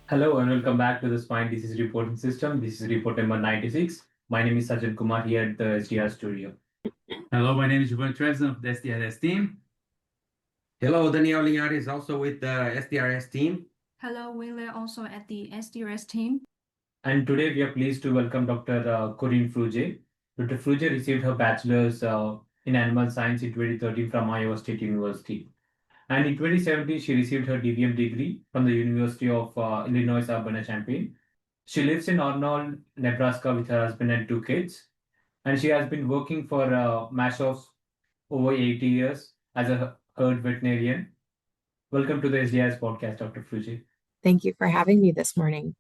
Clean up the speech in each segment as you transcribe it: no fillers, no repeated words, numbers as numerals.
Hello and welcome back to the Swine Disease Reporting System. This is report number 96. My name is Sajjan Kumar here at the SDRS studio. Hello, my name is Giovanni Trevisan of the SDRS team. Hello, Daniel Linhares, also with the SDRS team. Hello, Wille, also at the SDRS team. And today we are pleased to welcome Dr. Corrine Fruge. Dr. Fruge received her bachelor's in animal science in 2013 from Iowa State University. And in 2017, she received her DVM degree from the University of Illinois Urbana-Champaign. She lives in Arnold, Nebraska with her husband and two kids. And she has been working for Maschhoffs over 80 years as a herd veterinarian. Welcome to the SDRS podcast, Dr. Fruge. Thank you for having me this morning.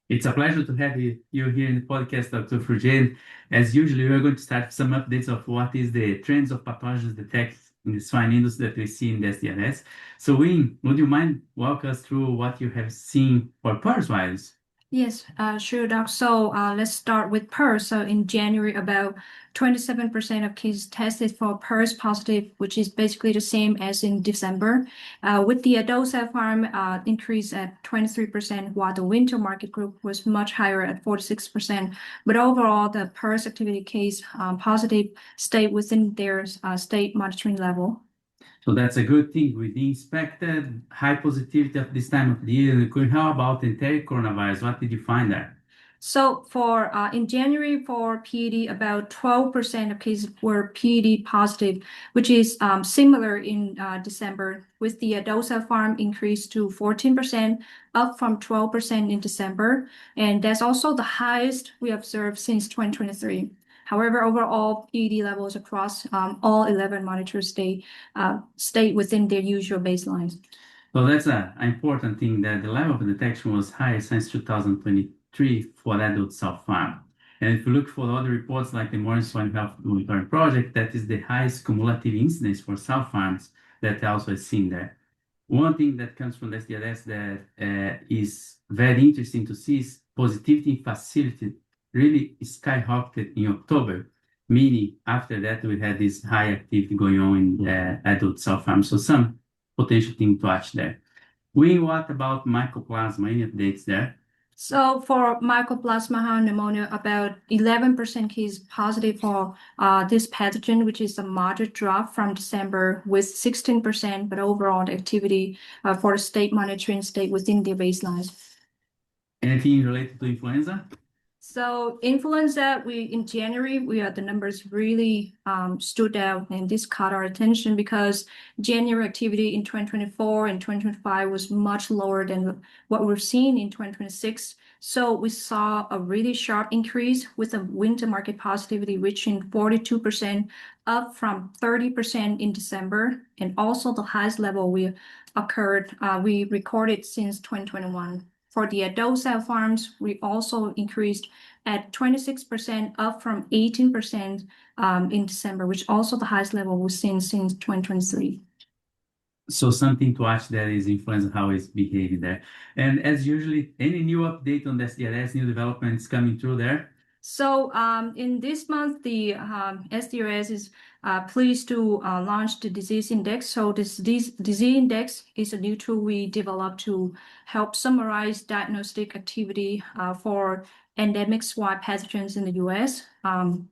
It's a pleasure to have you here in the podcast, Dr. Fruge. As usually, we're going to start with some updates of what is the trends of pathogens detected in the swine industry that we see in the SDRS. So, Wayne, would you mind walk us through what you have seen for PRRS virus? Yes, sure, Doc. So let's start with PRRS. So in January, about 27% of cases tested for PRRS positive, which is basically the same as in December. With the adult cell farm increase at 23%, while the winter market group was much higher at 46%. But overall, the PRRS activity case positive stayed within their state monitoring level. So that's a good thing. We expected high positivity at this time of the year. How about enteric coronavirus? What did you find there? So for in January for PED, about 12% of cases were PED positive, which is similar in December, with the adult cell farm increased to 14%, up from 12% in December. And that's also the highest we observed since 2023. However, overall, PED levels across all 11 monitors stay within their usual baselines. So that's an important thing, that the level of detection was higher since 2023 for adult cell farm. And if you look for other reports like the Morris Swine Health Monitoring Project, that is the highest cumulative incidence for cell farms that also is seen there. One thing that comes from the SDRS that is very interesting to see is positivity in facility really skyrocketed in October, meaning after that we had this high activity going on in the adult cell farm. So some potential thing to watch there. What about mycoplasma? Any updates there? So for mycoplasma pneumonia, about 11% case positive for this pathogen, which is a moderate drop from December with 16%, but overall the activity for state monitoring stayed within their baselines. Anything related to influenza? So influenza, in January, the numbers really stood out, and this caught our attention because January activity in 2024 and 2025 was much lower than what we're seeing in 2026. So we saw a really sharp increase with the winter market positivity reaching 42%, up from 30% in December, and also the highest level we recorded since 2021. For the adult cell farms, we also increased at 26%, up from 18% in December, which also the highest level we've seen since 2023. So something to watch there is influenza, how it's behaving there. And as usually, any new update on the SDRS, new developments coming through there? So in this month, the SDRS is pleased to launch the disease index. So this disease index is a new tool we developed to help summarize diagnostic activity for endemic swine pathogens in the U.S.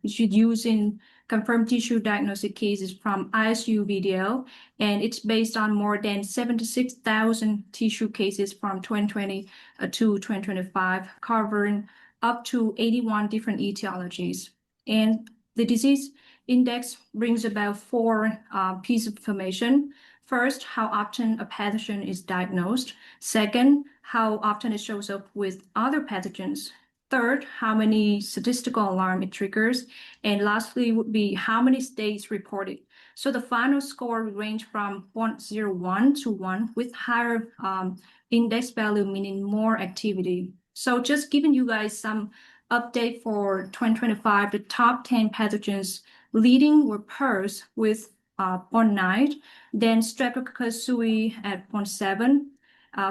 We should use in confirmed tissue diagnostic cases from ISU VDL, and it's based on more than 76,000 tissue cases from 2020 to 2025, covering up to 81 different etiologies. And the disease index brings about four pieces of information. First, how often a pathogen is diagnosed. Second, how often it shows up with other pathogens. Third, how many statistical alarm it triggers. And lastly would be how many states reported. So the final score would range from 0.01 to 1, with higher index value, meaning more activity. So just giving you guys some update for 2025, the top 10 pathogens leading were PRRS with 0.9, then Streptococcus suis at 0.7,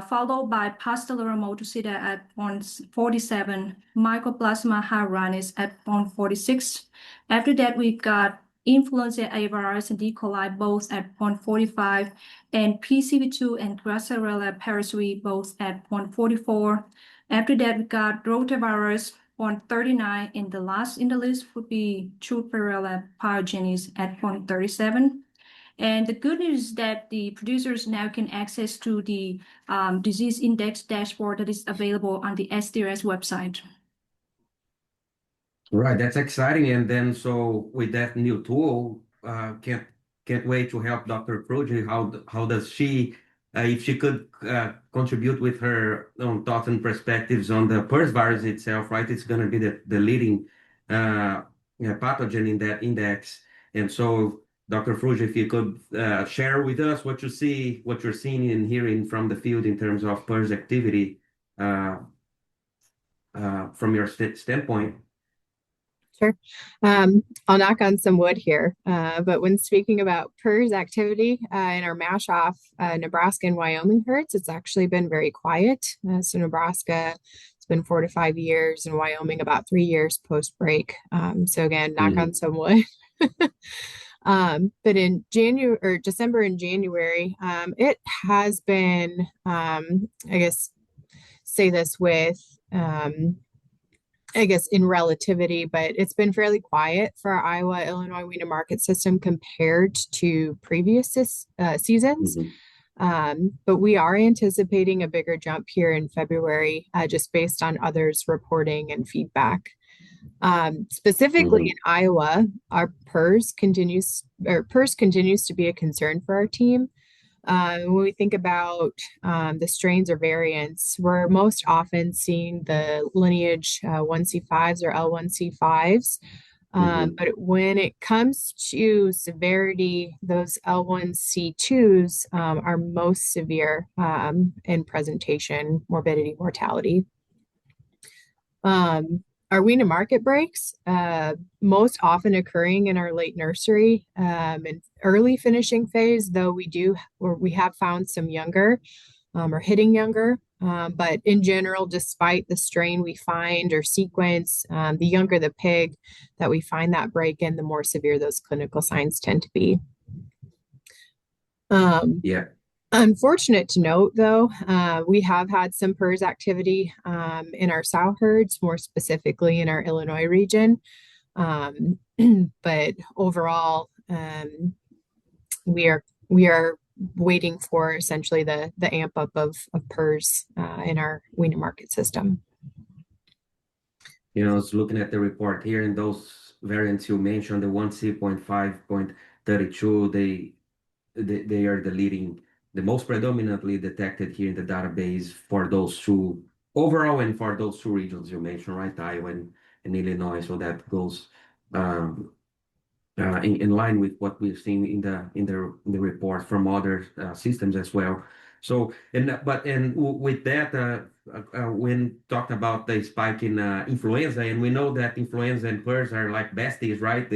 followed by Pasteurella multocida at 0.47, Mycoplasma hyalinus at 0.46. After that, we've got influenza A virus and E. coli both at 0.45, and PCV2 and Grasserella PRRSV both at 0.44. After that, we got rotavirus 0.39, and the last in the list would be Trupperella pyogenes at 0.37. And the good news is that the producers now can access to the disease index dashboard that is available on the SDRS website. Right, that's exciting. And then, so with that new tool, can't wait to help Dr. Fruge. How does she, if she could contribute with her own thoughts and perspectives on the PRRS virus itself, right? It's going to be the leading pathogen in that index. And so, Dr. Fruge, if you could share with us what you see, what you're seeing and hearing from the field in terms of PRRS activity from your standpoint. Sure. I'll knock on some wood here, but when speaking about PRRS activity in our Maschhoff, Nebraska and Wyoming herds, it's actually been very quiet. So Nebraska, it's been 4 to 5 years, and Wyoming about 3 years post-break. So again, knock on some wood. But in December and January, it has been, I guess, say this with, I guess in relativity, but it's been fairly quiet for our Iowa, Illinois weaner market system compared to previous seasons. But we are anticipating a bigger jump here in February, just based on others reporting and feedback. Specifically in Iowa, our PRRS continues to be a concern for our team. When we think about the strains or variants, we're most often seeing the lineage 1C5s or L1C5s. But when it comes to severity, those L1C2s are most severe in presentation, morbidity, mortality. Our weaner market breaks, most often occurring in our late nursery and early finishing phase, though we have found some younger or hitting younger. But in general, despite the strain we find or sequence, the younger the pig that we find that break in, the more severe those clinical signs tend to be. Unfortunate to note, though, we have had some PRRS activity in our sow herds, more specifically in our Illinois region. But overall, we are waiting for essentially the amp up of PRRS in our weaner market system. You know, I was looking at the report here, and those variants you mentioned, the 1C.5.32, they are the most predominantly detected here in the database for those two overall and for those two regions you mentioned, right? Iowa and Illinois. So that goes in line with what we've seen in the report from other systems as well. So with that, when talked about the spike in influenza, and we know that influenza and PRRS are like besties, right?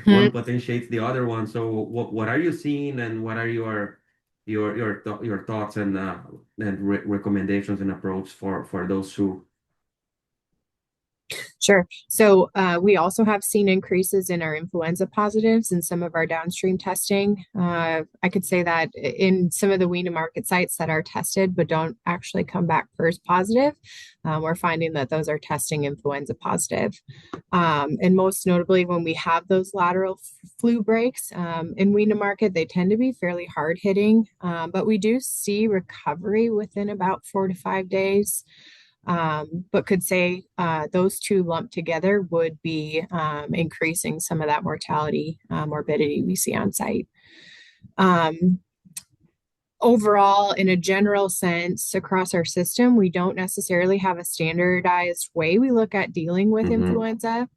One potentiates the other one. So what are you seeing, and what are your thoughts and recommendations and approach for those two? Sure. So we also have seen increases in our influenza positives in some of our downstream testing. I could say that in some of the weaner market sites that are tested but don't actually come back PRRS positive, we're finding that those are testing influenza positive. And most notably, when we have those lateral flu breaks in weaner market, they tend to be fairly hard hitting, but we do see recovery within about 4 to 5 days. But could say those two lumped together would be increasing some of that mortality, morbidity we see on site. Overall, in a general sense, across our system, we don't necessarily have a standardized way we look at dealing with influenza.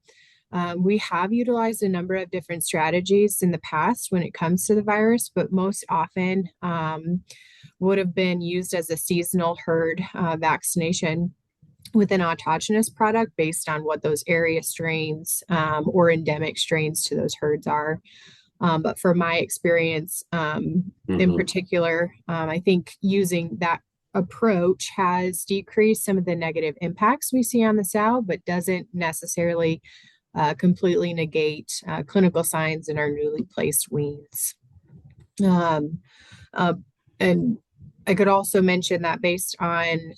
We have utilized a number of different strategies in the past when it comes to the virus, but most often would have been used as a seasonal herd vaccination with an autogenous product based on what those area strains or endemic strains to those herds are. But for my experience in particular, I think using that approach has decreased some of the negative impacts we see on the sow, but doesn't necessarily completely negate clinical signs in our newly placed weans. And I could also mention that based on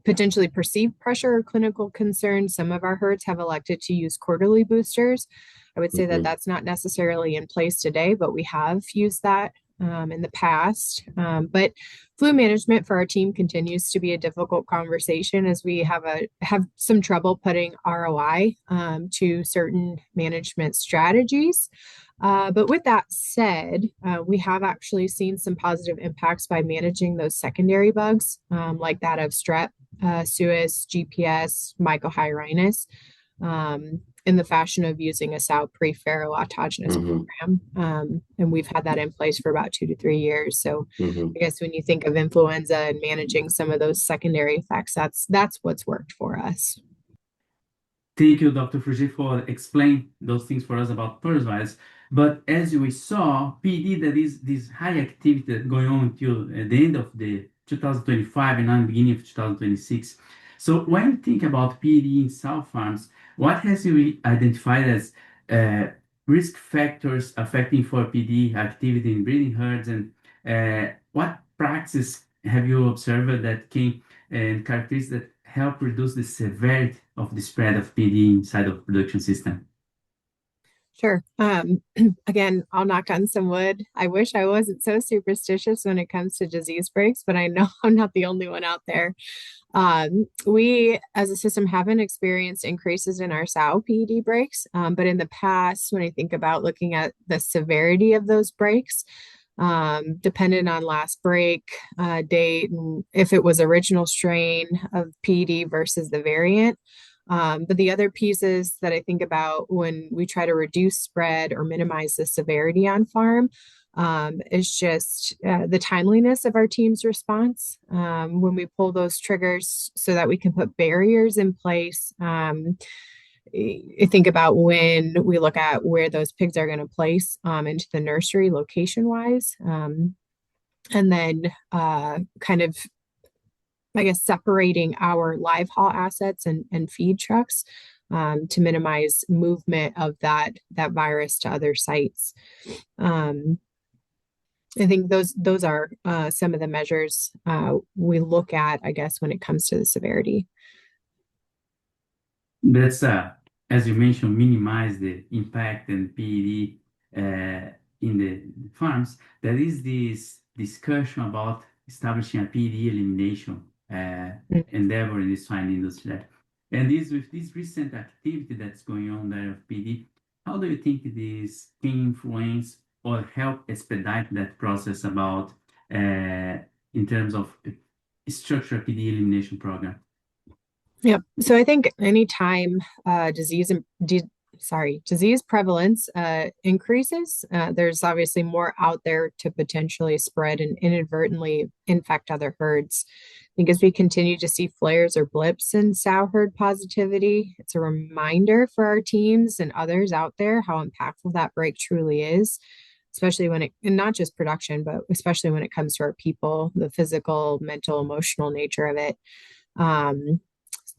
potentially perceived pressure or clinical concerns, some of our herds have elected to use quarterly boosters. I would say that that's not necessarily in place today, but we have used that in the past. But flu management for our team continues to be a difficult conversation as we have some trouble putting ROI to certain management strategies. But with that said, we have actually seen some positive impacts by managing those secondary bugs, like that of strep, suis, GPS, mycohyrhinus, in the fashion of using a sow pre-farrow autogenous program. And we've had that in place for about 2 to 3 years. So I guess when you think of influenza and managing some of those secondary effects, that's what's worked for us. Thank you, Dr. Fruge, for explaining those things for us about PRRS virus. But as we saw, PED, there is this high activity that going on until the end of the 2025 and now the beginning of 2026. So when you think about PED in sow farms, what has you identified as risk factors affecting for PED activity in breeding herds, and what practices have you observed that can and characteristics that help reduce the severity of the spread of PED inside of the production system? Sure. Again, I'll knock on some wood. I wish I wasn't so superstitious when it comes to disease breaks, but I know I'm not the only one out there. We, as a system, haven't experienced increases in our sow PED breaks, but in the past, when I think about looking at the severity of those breaks, dependent on last break date and if it was original strain of PED versus the variant. But the other pieces that I think about when we try to reduce spread or minimize the severity on farm is just the timeliness of our team's response. When we pull those triggers so that we can put barriers in place, I think about when we look at where those pigs are going to place into the nursery location-wise, and then kind of, I guess, separating our live haul assets and feed trucks to minimize movement of that virus to other sites. I think those are some of the measures we look at, I guess, when it comes to the severity. That's, as you mentioned, minimize the impact and PED in the farms. There is this discussion about establishing a PED elimination endeavor in the swine industry. And with this recent activity that's going on there of PED, how do you think this can influence or help expedite that process about in terms of structure PED elimination program? Yep. So I think anytime disease prevalence increases, there's obviously more out there to potentially spread and inadvertently infect other herds. I think as we continue to see flares or blips in sow herd positivity, it's a reminder for our teams and others out there how impactful that break truly is, especially when and not just production, but especially when it comes to our people, the physical, mental, emotional nature of it.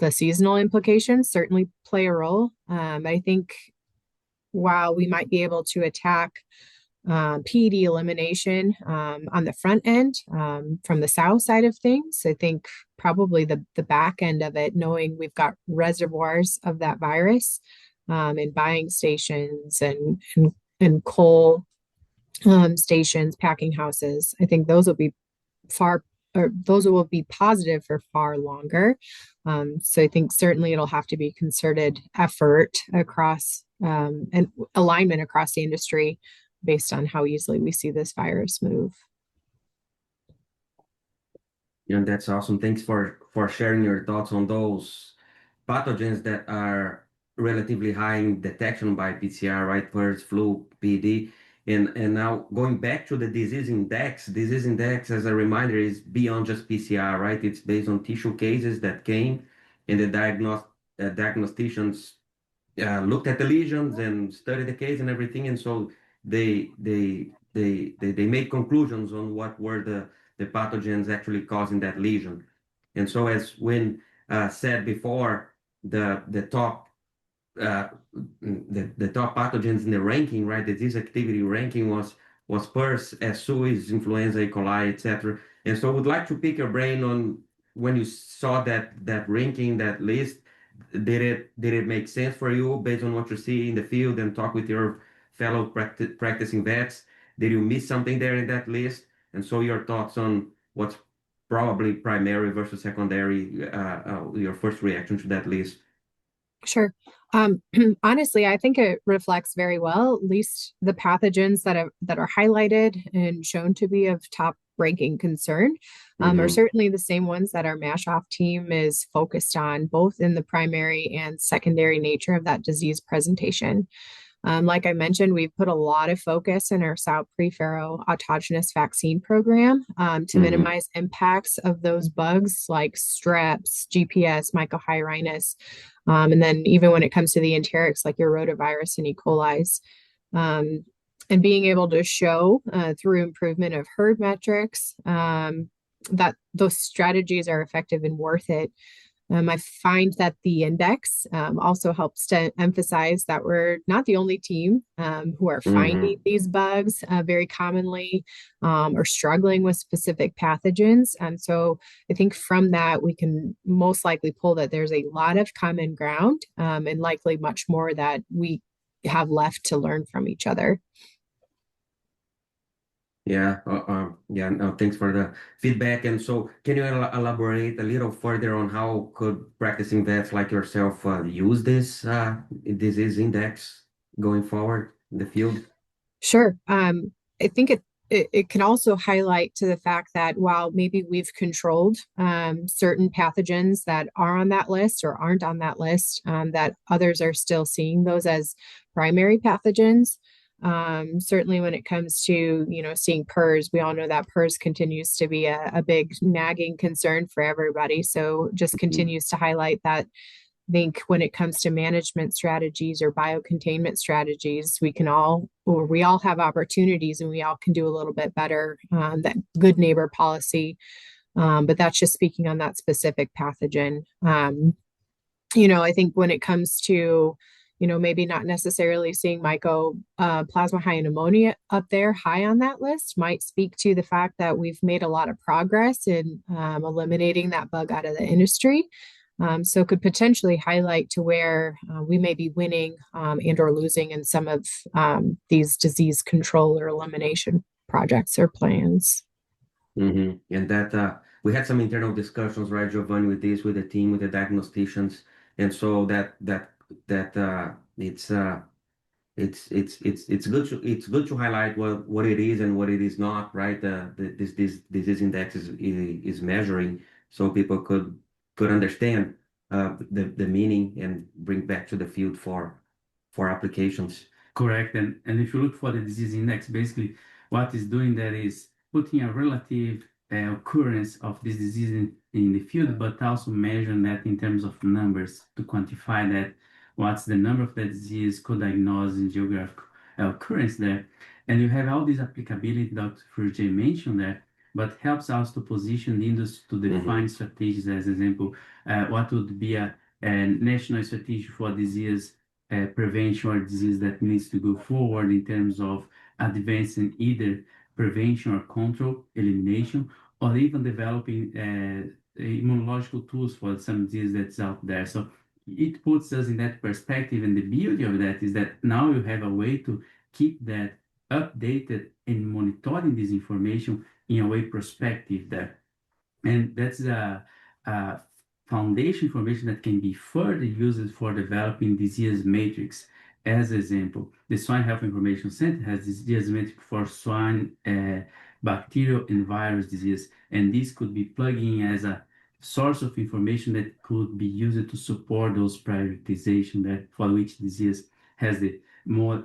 The seasonal implications certainly play a role. I think while we might be able to attack PED elimination on the front end from the sow side of things, I think probably the back end of it, knowing we've got reservoirs of that virus in buying stations and coal stations, packing houses, I think those will be positive for far longer. So I think certainly it'll have to be concerted effort across and alignment across the industry based on how easily we see this virus move. Yeah, that's awesome. Thanks for sharing your thoughts on those pathogens that are relatively high in detection by PCR, right? PRRS, flu, PED. And now going back to the disease index, as a reminder, is beyond just PCR, right? It's based on tissue cases that came, and the diagnosticians looked at the lesions and studied the case and everything, and so they made conclusions on what were the pathogens actually causing that lesion. And so, as Wynn said before, the top the top pathogens in the ranking, right? The disease activity ranking was PRRS, SUIs, influenza, E. coli, etc. And so, would like to pick your brain on when you saw that ranking, that list. Did it make sense for you based on what you see in the field and talk with your fellow practicing vets? Did you miss something there in that list? And so, your thoughts on what's probably primary versus secondary, your first reaction to that list. Sure. Honestly, I think it reflects very well, at least the pathogens that are highlighted and shown to be of top ranking concern, are certainly the same ones that our Maschhoff team is focused on, both in the primary and secondary nature of that disease presentation. Like I mentioned, we've put a lot of focus in our sow pre-farrow autogenous vaccine program to minimize impacts of those bugs like streps, GPS, mycohyrhinus, and then even when it comes to the enterics like your rotavirus and E. coli's. And being able to show through improvement of herd metrics that those strategies are effective and worth it. I find that the index also helps to emphasize that we're not the only team who are finding these bugs very commonly or struggling with specific pathogens. And so I think from that, we can most likely pull that there's a lot of common ground and likely much more that we have left to learn from each other. Yeah, no, thanks for the feedback. And so, can you elaborate a little further on how could practicing vets like yourself use this disease index going forward in the field? Sure. I think it can also highlight to the fact that while maybe we've controlled certain pathogens that are on that list or aren't on that list, that others are still seeing those as primary pathogens. Certainly when it comes to, seeing PRRS, we all know that PRRS continues to be a big nagging concern for everybody. So just continues to highlight that. I think when it comes to management strategies or biocontainment strategies, we all have opportunities and we all can do a little bit better, that good neighbor policy. But that's just speaking on that specific pathogen. I think when it comes to maybe not necessarily seeing mycoplasma high pneumonia up there high on that list might speak to the fact that we've made a lot of progress in eliminating that bug out of the industry. So could potentially highlight to where we may be winning and or losing in some of these disease control or elimination projects or plans. And that we had some internal discussions, right, Giovanni, with the team, with the diagnosticians, and so that it's good to highlight what it is and what it is not, right? This disease index is measuring, so people could understand the meaning and bring back to the field for applications. Correct. And if you look for the disease index, basically what it's doing there is putting a relative occurrence of this disease in the field, but also measuring that in terms of numbers to quantify that what's the number of the disease, co-diagnosis, and geographic occurrence there. And you have all this applicability Dr. Fruge mentioned there, but helps us to position the industry to define strategies. As example, what would be a national strategy for disease prevention or disease that needs to go forward in terms of advancing either prevention or control, elimination, or even developing immunological tools for some disease that's out there. So it puts us in that perspective, and the beauty of that is that now you have a way to keep that updated and monitoring this information in a way prospective there. And that's a foundation information that can be further used for developing disease matrix. As example, the Swine Health Information Center has this disease matrix for swine bacterial and virus disease, and this could be plugged in as a source of information that could be used to support those prioritization that for which disease has the more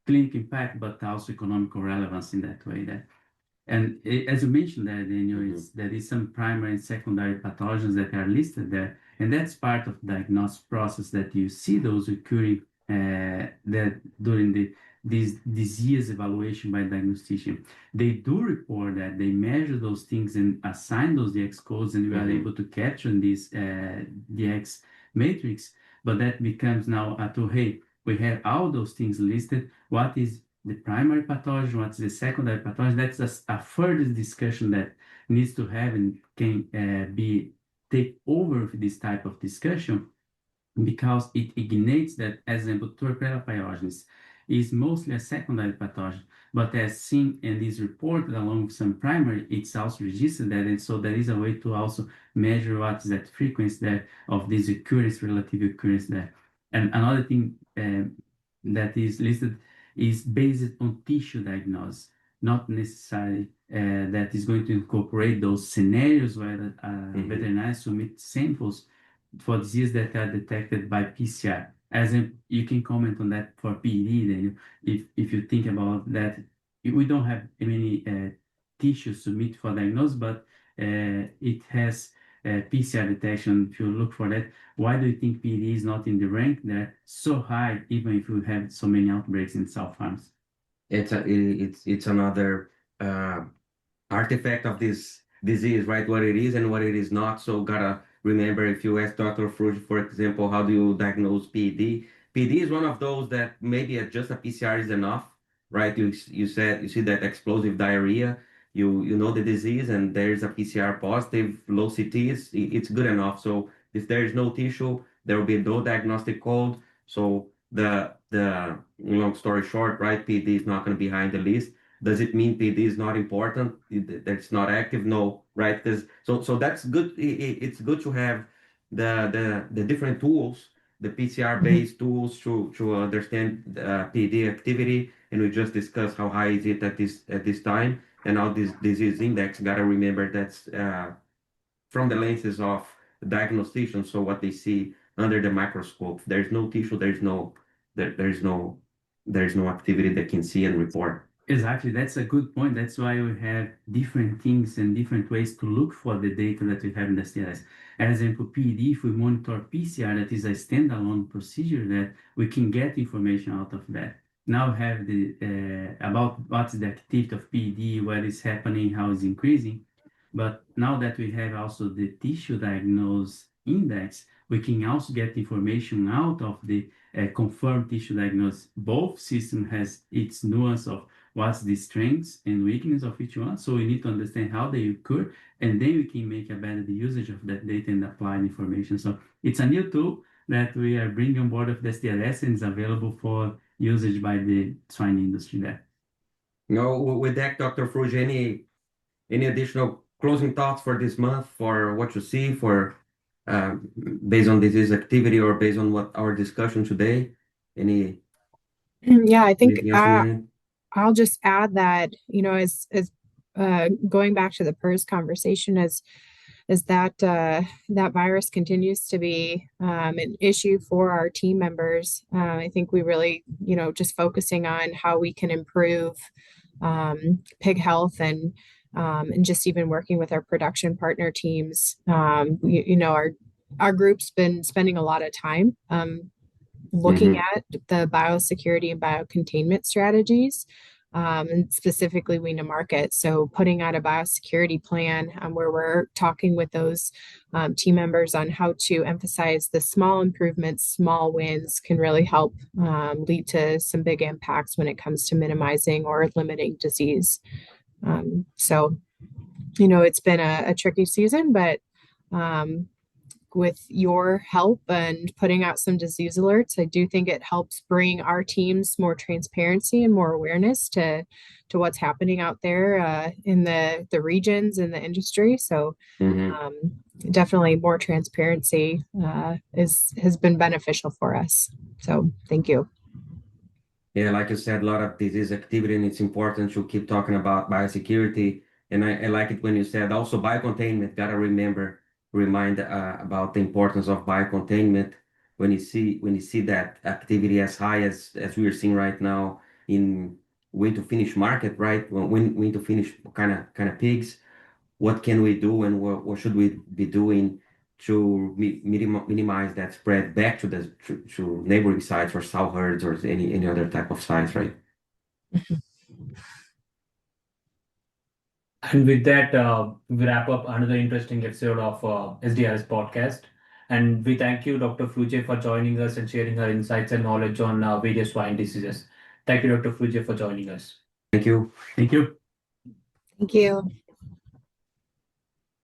clinical impact, but also economical relevance in that way there. And as you mentioned there, Daniel, there is some primary and secondary pathogens that are listed there, and that's part of the diagnostic process that you see those occurring that during this disease evaluation by diagnostician. They do report that, they measure those things and assign those DX codes, and we are able to capture this DX matrix. But that becomes now a tool, hey, we have all those things listed. What is the primary pathogen? What's the secondary pathogen? That's a further discussion that needs to have and can be take over this type of discussion, because it ignites that, as example, Torpella pyogenes is mostly a secondary pathogen, but as seen and is reported along with some primary, it's also registered that, and so there is a way to also measure what is that frequency there of this occurrence, relative occurrence there. And another thing that is listed is based on tissue diagnosis, not necessarily that is going to incorporate those scenarios where veterinarians submit samples for diseases that are detected by PCR. As in, you can comment on that for PED, then if you think about that, we don't have many tissues submit for diagnosis, but it has PCR detection. If you look for that, why do you think PED is not in the rank there so high, even if we have so many outbreaks in sow farms? It's another artifact of this disease, right? What it is and what it is not. So gotta remember, if you ask Dr. Fruge, for example, how do you diagnose PED? PED is one of those that maybe just a PCR is enough, right? You see that explosive diarrhea, you know the disease, and there's a PCR positive, low CT, it's good enough. So if there is no tissue, there will be no diagnostic code. So the long story short, right? PED is not going to be high in the list. Does it mean PD is not important? That's not active? No, right? So that's good. It's good to have the different tools, the PCR-based tools to understand PD activity. And we just discussed how high is it at this time, and now this disease index. Gotta remember that's from the lenses of diagnosticians. So what they see under the microscope. There's no tissue. There's no activity they can see and report. Exactly, that's a good point. That's why we have different things and different ways to look for the data that we have in the SDRS. As example, PED, if we monitor PCR, that is a standalone procedure that we can get information out of that. Now we have the about what's the activity of PED, what is happening, how it's increasing. But now that we have also the tissue diagnosis index, we can also get information out of the confirmed tissue diagnosis. Both system has its nuance of what's the strengths and weakness of each one. So we need to understand how they occur, and then we can make a better usage of that data and apply the information. So it's a new tool that we are bringing on board of the SDRS, and is available for usage by the swine industry there. No, with that, Dr. Fruge, any additional closing thoughts for this month, for what you see, for based on disease activity or based on what our discussion today? Yeah, I think Anything else you want? I'll just add that, as going back to the PRRS conversation, as that that virus continues to be an issue for our team members. I think we really, just focusing on how we can improve pig health, and just even working with our production partner teams. Our group's been spending a lot of time looking at the biosecurity and biocontainment strategies, and specifically wean market. So putting out a biosecurity plan where we're talking with those team members on how to emphasize the small improvements, small wins can really help lead to some big impacts when it comes to minimizing or limiting disease. So, it's been a tricky season, but with your help and putting out some disease alerts, I do think it helps bring our teams more transparency and more awareness to what's happening out there in the regions and the industry. So definitely more transparency has been beneficial for us. So thank you. Yeah, like you said, a lot of disease activity, and it's important to keep talking about biosecurity. And I like it when you said also biocontainment. Gotta remind about the importance of biocontainment when you see that activity as high as we are seeing right now in win to finish market, right? Win to finish kind of pigs. What can we do, and what should we be doing to minimize that spread back to neighboring sites or sow herds or any other type of sites, right? And with that, we wrap up another interesting episode of SDRS podcast. And we thank you, Dr. Fruge, for joining us and sharing her insights and knowledge on various swine diseases. Thank you, Dr. Fruge, for joining us. Thank you. Thank you. Thank you.